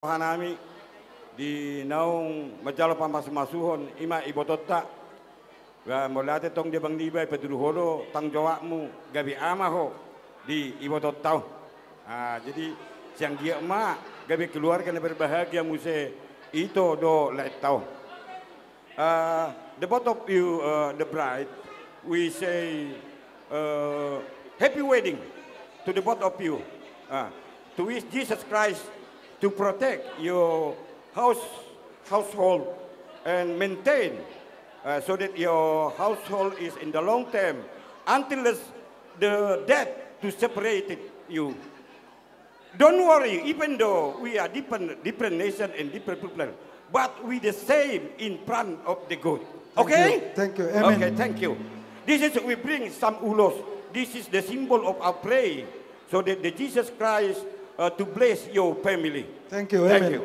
Hanami di naung majalo pamas-masuhon ima ibotota wa molate tong dia bang libay peduluhoro tang jawabmu gabi amaho di ibototau. Jadi siang dia ma gabi keluarga na berbahagia muse ito do letau. The both of you, the bride, we say happy wedding to the both of you. To wish Jesus Christ to protect your household and maintain so that your household is in the long term until the death to separate you. Don't worry, even though we are different nation and different people, but we the same in front of the God. Okay? Thank you. Amen. Okay, thank you. This is we bring some ulos. This is the symbol of our prayer, so that the Jesus Christ to bless your family. Thank you. Thank Amen. you.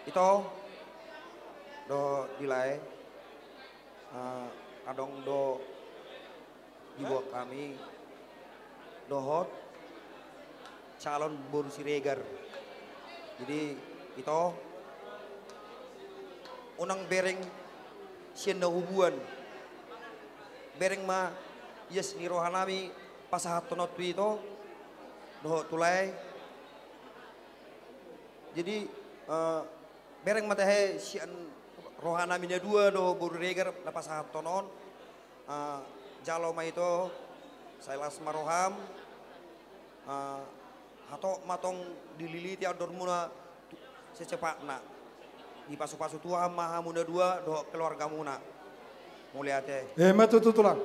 Ito do dilay kadong do ibu kami dohot calon Bor Siregar. Jadi ito unang bereng siya na hubuan bereng ma yes ni rohanami pasahat tonot ito do tulay. Jadi bereng matahe sian rohana minya dua do Bor Siregar dapat sahat tonon jalo ma itu sailas maroham hato matong dililiti ador muna secepatna di pasu-pasu tua maha muna dua do keluarga muna mulia teh Matututulang.